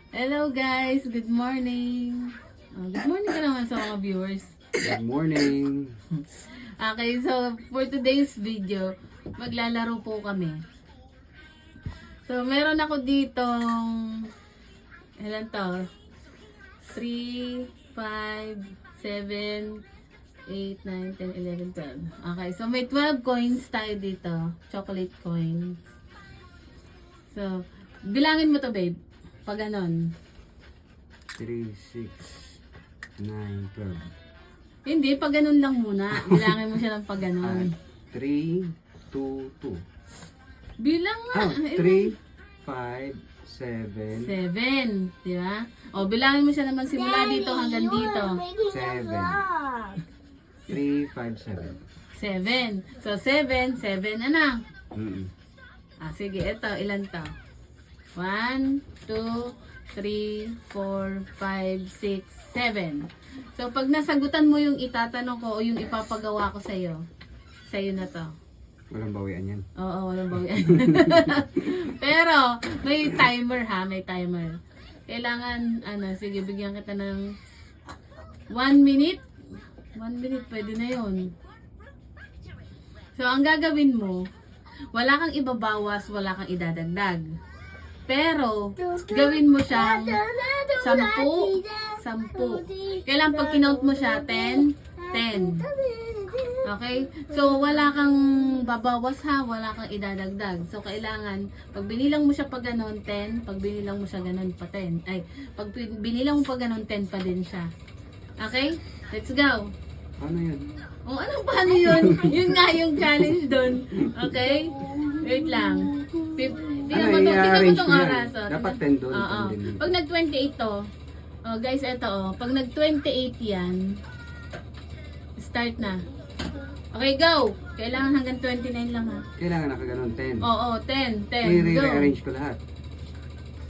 Hello guys, good morning. Good morning ka naman sa mga viewers. Good morning. Okay, so for today's video, maglalaro po kami. So meron ako ditong, ilan to? 3, 5, 7, 8, 9, 10, 11, 12. Okay, so may 12 coins tayo dito. Chocolate coins. So, bilangin mo to babe. Pag ganon. 3, 6, 9, 12. Hindi, pag ganon lang muna. Bilangin mo siya ng pag ganon. 3, 2, 2. Bilang nga. 3, 5, 7, 7. Di ba? O, bilangin mo siya naman simula dito hanggang dito. 7. 3, 5, 7. 7. So, 7. 7, ano? Mm-mm. Sige, ito. Ilan to? 1, 2, 3, 4, 5, 6, 7. So, pag nasagutan mo yung itatanong ko o yung ipapagawa ko sa'yo na to. Walang bawian yan. Oo, walang bawian. Pero, may timer ha, may timer. Kailangan, sige, bigyan kita ng 1 minute. 1 minute, pwede na yun. So, ang gagawin mo, wala kang ibabawas, wala kang idadagdag. Pero, gawin mo siyang 10. Kailangan pag kinount mo siya, 10, 10. Okay? So, wala kang babawas ha, wala kang idadagdag. So, kailangan, pag binilang mo siya pa ganon, 10. Pag binilang mo siya ganon pa 10. Ay, pag binilang mo pa ganon, 10 pa din siya. Okay? Let's go! Ano yun? O, anong paano yun? Yun nga yung challenge doon. Okay? Wait lang. Tingnan mo i-arrange itong ko yan? oras. Dapat 10 doon. Oo. 10 din dito. Pag nag-28 to, guys, eto pag nag-28 yan, start na. Okay, go! Kailangan hanggang 29 lang ha. Kailangan nakaganon 10. Oo, 10, 10, go! I-rearrange ko lahat.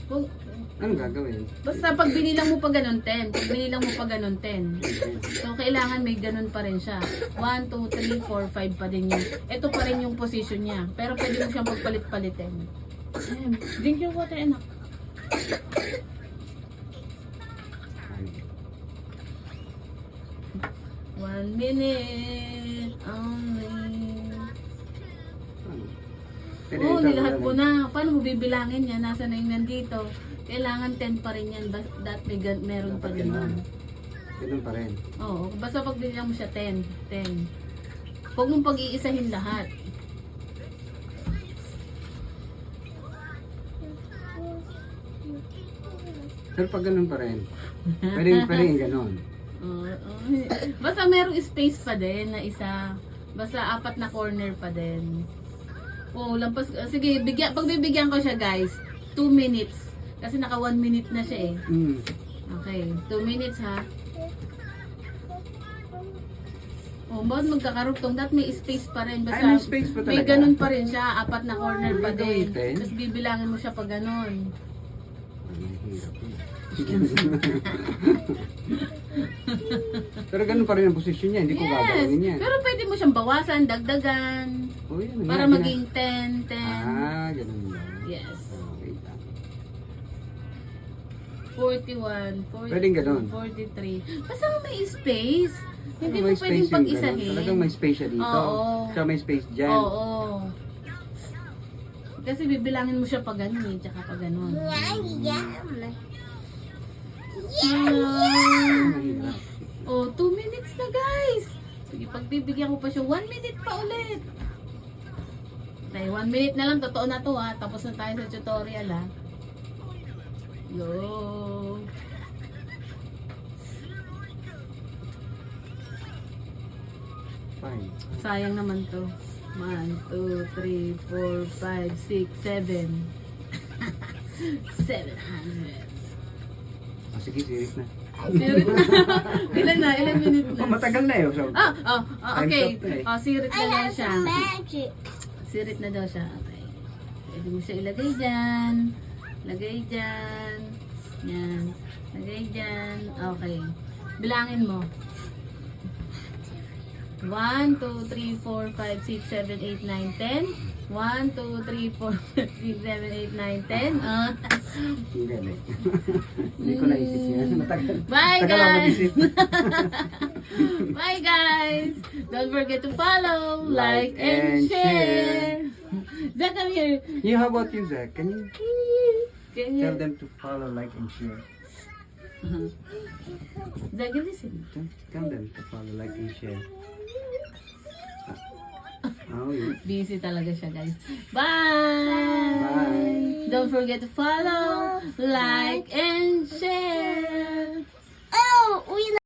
Kung- Anong gagawin? Basta pag binilang mo pa ganun 10, pag binilang mo pa ganun 10. So, kailangan may ganun pa rin siya. 1, 2, 3, 4, 5 pa din yun. Ito pa rin yung position niya. Pero pwede mo siyang pagpalit-palitin. Drink your water, anak. Ay, 1 minute only. Pwede Oo, ito, nilahat wala mo na. na. Paano mo bibilangin yan? Nasa na yung nandito? Kailangan 10 pa rin yan. That meron pa Dapat din ganun. yan. Ganun pa rin. Oo, basta pag binilang mo siya 10, 10. Huwag mong pag-iisahin lahat. Pero pag ganun pa rin, pwede yung ganun. Basta merong space pa din na isa. Basta 4 na corner pa din. Oo, lampas. Sige, pagbibigyan ko siya guys, 2 minutes. Kasi naka 1 minute na siya eh. Mm. Okay, 2 minutes ha. Oh, bawat magkakarugtong, that may space pa rin. Basta Ay, may space pa may talaga? ganun pa rin siya, 4 na corner pa din. Gagawin. Tapos bibilangin mo siya pa ganun. Mahirap yun. Pero ganun pa rin ang posisyon niya, hindi ko gagawin yan. Pero pwede mo siyang bawasan, dagdagan. Oh, yan, Para yan, maging 10, 10. ganun ba? Yes. Wait lang. 41, 42, Pwedeng ganun. 43. Basta may space. Hindi mo May pwedeng space yung pag-isahin. ganun. Talagang may space siya dito. Oo. Tsaka may space dyan. Oo. Kasi bibilangin mo siya pag ganun eh, tsaka pag ganun. Mahirap. Oh, 2 minutes na guys. Sige, pagbibigyan ko pa siya, 1 minute pa ulit. Okay, 1 minute na lang, totoo na to ha. Tapos na tayo sa tutorial ha. Yo. Fine. Sayang naman to. 1, 2, 3, 4, 5, 6, 7. 700. Sige, serious na. Sirit na. Ilan na? Ilan minute na? Matagal na yun. So, Okay. Time's up na eh. Sirit na daw siya. Magic. Sirit na daw siya. Okay. Pwede mo siya ilagay dyan. Lagay dyan. Yan. Lagay dyan. Okay. Bilangin mo. 1, 2, 3, 4, 5, 6, 7, 8, 9, 10. 1, 2, 3, 4, 5, 6, 7, 8, 9, 10. Hindi, hindi. Hindi ko naisip yan. Matagal. Bye, Tagal ako guys! mag-isip. Bye, guys! Don't forget to follow, like, Like and and share. Zach, come here. You, how about you, Zach? Can you Can tell you? them to follow, like, and share? Zach, listen. Tell them to follow, like, and share. Oh, yeah. Busy talaga siya, guys. Bye! Bye. Don't forget to follow, like, and share. Oh, we